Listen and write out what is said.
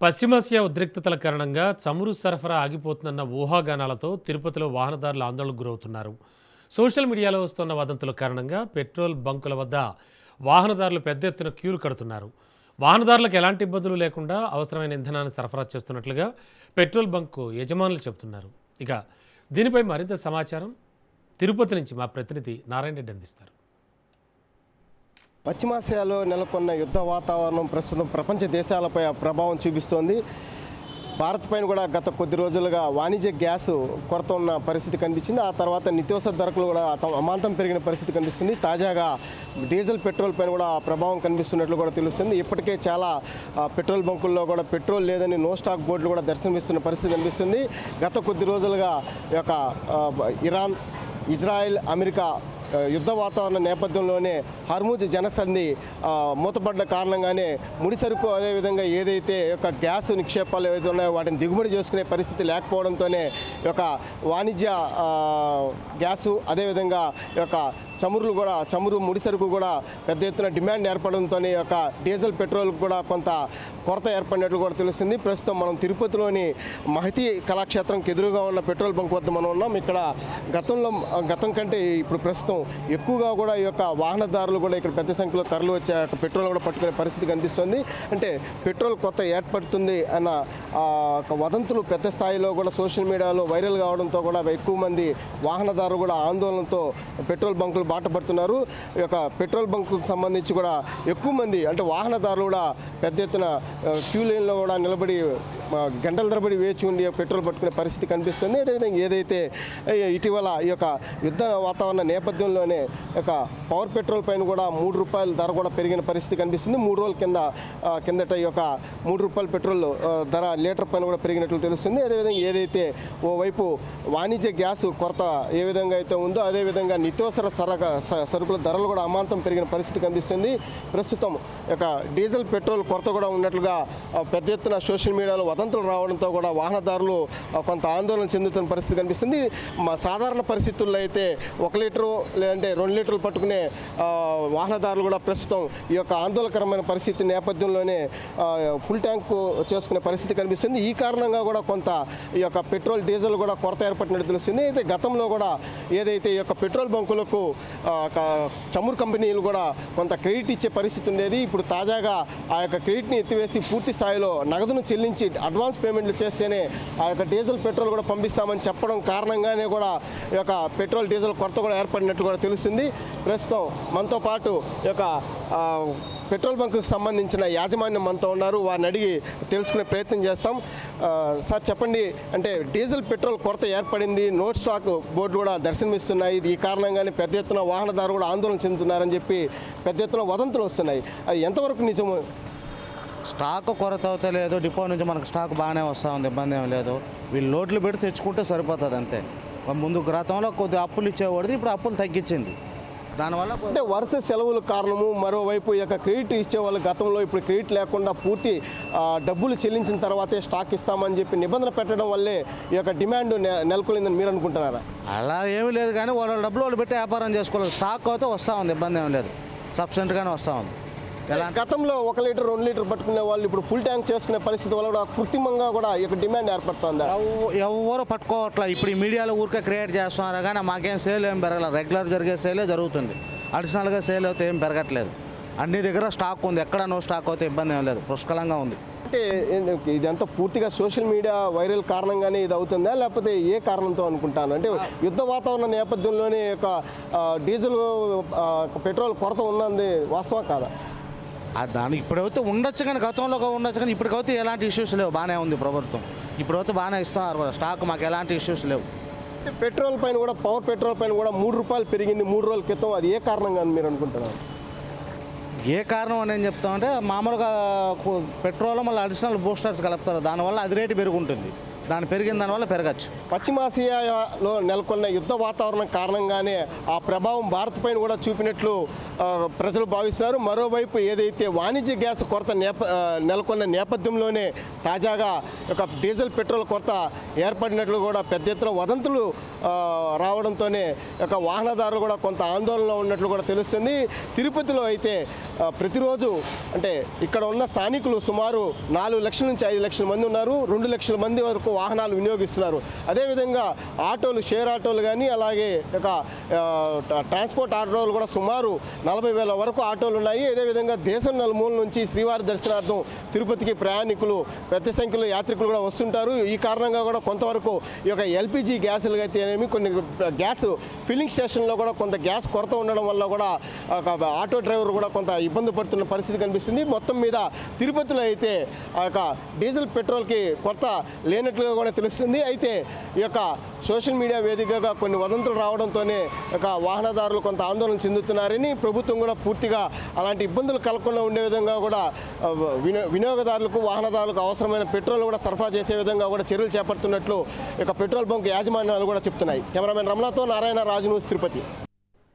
పశ్చిమాసియా ఉద్రిక్తతల కారణంగా చమురు సరఫరా ఆగిపోతుందన్న ఊహాగానాలతో తిరుపతిలో వాహనదారులు ఆందోళనకు గురవుతున్నారు. సోషల్ మీడియాలో వస్తున్న వదంతుల కారణంగా పెట్రోల్ బంకుల వద్ద వాహనదారులు పెద్ద ఎత్తున క్యూలు కడుతున్నారు. వాహనదారులకు ఎలాంటి ఇబ్బందులు లేకుండా అవసరమైన ఇంధనాన్ని సరఫరా చేస్తున్నట్లుగా పెట్రోల్ బంకు యజమానులు చెబుతున్నారు. ఇక దీనిపై మరింత సమాచారం తిరుపతి నుంచి మా ప్రతినిధి నారాయణ రెడ్డి అందిస్తారు. పశ్చిమాసియాలో నెలకొన్న యుద్ధ వాతావరణం ప్రస్తుతం ప్రపంచ దేశాలపై ప్రభావం చూపిస్తోంది. భారత్ పైన కూడా గత కొద్ది రోజులుగా వాణిజ్య గ్యాస్ కొరత ఉన్న పరిస్థితి కనిపించింది. ఆ తర్వాత నిత్యావసర ధరలు కూడా అమాంతం పెరిగిన పరిస్థితి కనిపిస్తుంది. తాజాగా డీజిల్ పెట్రోల్ పైన కూడా ప్రభావం కనిపిస్తున్నట్లు కూడా తెలుస్తుంది. ఇప్పటికే చాలా పెట్రోల్ బంకుల్లో కూడా పెట్రోల్ లేదని నో స్టాక్ బోర్డులు కూడా దర్శనమిస్తున్న పరిస్థితి కనిపిస్తుంది. గత కొద్ది రోజులుగా ఈ యొక్క ఇరాన్, ఇజ్రాయెల్, అమెరికా యుద్ధ వాతావరణ నేపథ్యంలోనే హర్ముజ్ జనసంధి మూతపడ్డ కారణంగానే ముడి సరుకు అదేవిధంగా ఏదైతే యొక్క గ్యాస్ నిక్షేపాలు ఏవైతే ఉన్నాయో వాటిని దిగుబడి చేసుకునే పరిస్థితి లేకపోవడంతోనే ఈ యొక్క వాణిజ్య గ్యాసు అదేవిధంగా ఈ యొక్క చమురు ముడి సరుకు కూడా పెద్ద ఎత్తున డిమాండ్ ఏర్పడంతో ఈ యొక్క డీజిల్ పెట్రోల్ కూడా కొంత కొరత ఏర్పడినట్లు కూడా తెలుస్తుంది. ప్రస్తుతం మనం తిరుపతిలోని మహతి కళాక్షేత్రంకి ఎదురుగా ఉన్న పెట్రోల్ బంక్ వద్ద మనం ఉన్నాం. ఇక్కడ గతం కంటే ఇప్పుడు ప్రస్తుతం ఎక్కువగా కూడా ఈ యొక్క వాహనదారులు కూడా ఇక్కడ పెద్ద సంఖ్యలో తరలి వచ్చే పెట్రోల్ కూడా పట్టుకునే పరిస్థితి కనిపిస్తుంది. అంటే పెట్రోల్ కొత్త ఏర్పడుతుంది అన్న వదంతులు పెద్ద స్థాయిలో కూడా సోషల్ మీడియాలో వైరల్ కావడంతో కూడా ఎక్కువ మంది వాహనదారులు కూడా ఆందోళనతో పెట్రోల్ బంకులు బాట పడుతున్నారు. ఈ యొక్క పెట్రోల్ బంకు సంబంధించి కూడా ఎక్కువ మంది అంటే వాహనదారులు కూడా పెద్ద ఎత్తున క్యూ లైన్లో కూడా నిలబడి గంటల తరబడి వేచి ఉండి పెట్రోల్ పట్టుకునే పరిస్థితి కనిపిస్తుంది. అదేవిధంగా ఏదైతే ఇటీవల ఈ యొక్క యుద్ధ వాతావరణ నేపథ్యంలోనే యొక్క పవర్ పెట్రోల్ పైన కూడా ₹3 ధర కూడా పెరిగిన పరిస్థితి కనిపిస్తుంది. 3 రోజుల కిందట ఈ యొక్క ₹3 పెట్రోల్ ధర లీటర్ పైన కూడా పెరిగినట్లు తెలుస్తుంది. అదేవిధంగా ఏదైతే ఓవైపు వాణిజ్య గ్యాస్ కొరత ఏ విధంగా అయితే ఉందో అదేవిధంగా నిత్యావసర సరుకుల ధరలు కూడా అమాంతం పెరిగిన పరిస్థితి కనిపిస్తుంది. ప్రస్తుతం యొక్క డీజిల్ పెట్రోల్ కొరత కూడా ఉన్నట్లుగా పెద్ద ఎత్తున సోషల్ మీడియాలో వదంతులు రావడంతో కూడా వాహనదారులు కొంత ఆందోళన చెందుతున్న పరిస్థితి కనిపిస్తుంది. సాధారణ పరిస్థితుల్లో అయితే 1 లీటరు లేదంటే 2 లీటర్లు పట్టుకునే వాహనదారులు కూడా ప్రస్తుతం ఈ యొక్క ఆందోళనకరమైన పరిస్థితి నేపథ్యంలోనే ఫుల్ ట్యాంక్ చేసుకునే పరిస్థితి కనిపిస్తుంది. ఈ కారణంగా కూడా కొంత ఈ యొక్క పెట్రోల్ డీజిల్ కూడా కొరత ఏర్పడినట్టు తెలుస్తుంది. అయితే గతంలో కూడా ఏదైతే ఈ యొక్క పెట్రోల్ బంకులకు చమురు కంపెనీలు కూడా కొంత క్రెడిట్ ఇచ్చే పరిస్థితి ఉండేది. ఇప్పుడు తాజాగా ఆ యొక్క క్రెడిట్ని ఎత్తివేసి పూర్తి స్థాయిలో నగదును చెల్లించి అడ్వాన్స్ పేమెంట్లు చేస్తేనే ఆ యొక్క డీజిల్ పెట్రోల్ కూడా పంపిస్తామని చెప్పడం కారణంగానే కూడా ఈ యొక్క పెట్రోల్ డీజిల్ కొరత కూడా ఏర్పడినట్టు కూడా తెలుస్తుంది. ప్రస్తుతం మనతో పాటు ఈ యొక్క పెట్రోల్ బంకుకు సంబంధించిన యాజమాన్యం మనతో ఉన్నారు. వారిని అడిగి తెలుసుకునే ప్రయత్నం చేస్తాం. సార్ చెప్పండి, అంటే డీజిల్ పెట్రోల్ కొరత ఏర్పడింది, నో స్టాక్ బోర్డులు కూడా దర్శనమిస్తున్నాయి. ఈ కారణంగానే పెద్ద ఎత్తున వాహనదారులు కూడా ఆందోళన చెందుతున్నారని చెప్పి పెద్ద ఎత్తున వదంతులు వస్తున్నాయి. అది ఎంతవరకు నిజము? స్టాక్ కొరత అవుతా లేదు, డిపో నుంచి మనకు స్టాక్ బాగానే వస్తూ ఉంది, ఇబ్బంది ఏం లేదు. వీళ్ళు లోట్లు పెట్టి తెచ్చుకుంటే సరిపోతుంది అంతే. ముందు గతంలో కొద్దిగా అప్పులు ఇచ్చేవాడిది, ఇప్పుడు అప్పులు తగ్గించింది. దానివల్ల అంటే వరుస సెలవుల కారణము, మరోవైపు ఈ యొక్క క్రెడిట్ ఇచ్చే వాళ్ళు గతంలో ఇప్పుడు క్రెడిట్ లేకుండా పూర్తి డబ్బులు చెల్లించిన తర్వాతే స్టాక్ ఇస్తామని చెప్పి నిబంధన పెట్టడం వల్లే ఈ యొక్క డిమాండ్ నెలకొలిందని మీరు అనుకుంటున్నారా? అలా ఏమీ లేదు, కానీ వాళ్ళ డబ్బులు వాళ్ళు పెట్టి వ్యాపారం చేసుకోవాలి. స్టాక్ అయితే వస్తూ ఉంది, ఇబ్బంది ఏం లేదు, సఫిషియెంట్గానే వస్తూ ఉంది. గతంలో 1 లీటర్ 2 లీటర్ పట్టుకునే వాళ్ళు ఇప్పుడు ఫుల్ ట్యాంక్ చేసుకునే పరిస్థితి వల్ల కూడా కృత్రిమంగా కూడా ఈ యొక్క డిమాండ్ ఏర్పడుతుంది. ఎవరు పట్టుకోవట్లా. ఇప్పుడు ఈ మీడియాలో ఊరికే క్రియేట్ చేస్తున్నారు, కానీ మాకేం సేల్ ఏం పెరగలేదు. రెగ్యులర్ జరిగే సేలే జరుగుతుంది, అడిషనల్గా సేల్ అయితే ఏం పెరగట్లేదు. అన్ని దగ్గర స్టాక్ ఉంది, ఎక్కడ నో స్టాక్ అయితే ఇబ్బంది ఏం లేదు, పుష్కలంగా ఉంది. అంటే ఇదంతా పూర్తిగా సోషల్ మీడియా వైరల్ కారణంగానే ఇది అవుతుందా, లేకపోతే ఏ కారణంతో అనుకుంటాను? అంటే యుద్ధ వాతావరణ నేపథ్యంలోనే యొక్క డీజిల్ పెట్రోల్ కొరత ఉన్నది వాస్తవం కాదా? దానికి ఇప్పుడైతే ఉండొచ్చు, కానీ గతంలో ఉండొచ్చు, కానీ ఇప్పటికైతే ఎలాంటి ఇష్యూస్ లేవు, బాగానే ఉంది ప్రభుత్వం. ఇప్పుడైతే బాగానే ఇస్తున్నారు స్టాక్, మాకు ఎలాంటి ఇష్యూస్ లేవు. పెట్రోల్ పైన కూడా పవర్ పెట్రోల్ పైన కూడా ₹3 పెరిగింది 3 రోజుల క్రితం. అది ఏ కారణంగా మీరు అనుకుంటున్నారు? ఏ కారణం అని ఏం చెప్తామంటే మామూలుగా పెట్రోల్ మళ్ళీ అడిషనల్ బూస్టర్స్ కలుపుతారు, దానివల్ల అది రేటు పెరుగుంటుంది. దాని పెరిగిన దానివల్ల పెరగచ్చు. పశ్చిమాసియాలో నెలకొన్న యుద్ధ వాతావరణం కారణంగానే ఆ ప్రభావం భారత్ పైన కూడా చూపినట్లు ప్రజలు భావిస్తున్నారు. మరోవైపు ఏదైతే వాణిజ్య గ్యాస్ కొరత నెలకొన్న నేపథ్యంలోనే తాజాగా ఒక డీజిల్ పెట్రోల్ కొరత ఏర్పడినట్లు కూడా పెద్ద ఎత్తున వదంతులు రావడంతోనే ఒక వాహనదారులు కూడా కొంత ఆందోళనలో ఉన్నట్లు కూడా తెలుస్తుంది. తిరుపతిలో అయితే ప్రతిరోజు అంటే ఇక్కడ ఉన్న స్థానికులు సుమారు 4 లక్షల నుంచి 5 లక్షల మంది ఉన్నారు. 2 లక్షల మంది వరకు వాహనాలు వినియోగిస్తున్నారు. అదేవిధంగా ఆటోలు, షేర్ ఆటోలు కానీ అలాగే ఒక ట్రాన్స్పోర్ట్ ఆటోలు కూడా సుమారు 40,000 వరకు ఆటోలు ఉన్నాయి. అదేవిధంగా దేశం నలుమూల నుంచి శ్రీవారి దర్శనార్థం తిరుపతికి ప్రయాణికులు పెద్ద సంఖ్యలో యాత్రికులు కూడా వస్తుంటారు. ఈ కారణంగా కూడా కొంతవరకు ఈ యొక్క ఎల్పిజి గ్యాసులు అయితేనేమి కొన్ని గ్యాస్ ఫిల్లింగ్ స్టేషన్లో కూడా కొంత గ్యాస్ కొరత ఉండడం వల్ల కూడా ఆటో డ్రైవర్ కూడా కొంత ఇబ్బంది పడుతున్న పరిస్థితి కనిపిస్తుంది. మొత్తం మీద తిరుపతిలో అయితే ఆ యొక్క డీజిల్ పెట్రోల్కి కొరత లేనట్లుగా కూడా తెలుస్తుంది. అయితే ఈ యొక్క సోషల్ మీడియా వేదికగా కొన్ని వదంతులు రావడంతోనే ఒక వాహనదారులు కొంత ఆందోళన చెందుతున్నారని, ప్రభుత్వం కూడా పూర్తిగా అలాంటి ఇబ్బందులు కలగకుండా ఉండే విధంగా కూడా వినియోగదారులకు, వాహనదారులకు అవసరమైన పెట్రోల్ కూడా సరఫరా చేసే విధంగా కూడా చర్యలు చేపడుతున్నట్లు ఇక పెట్రోల్ బంక్ యాజమాన్యాలు కూడా చెప్తున్నాయి. కెమెరామెన్ రమణతో నారాయణ రాజు న్యూస్ తిరుపతి.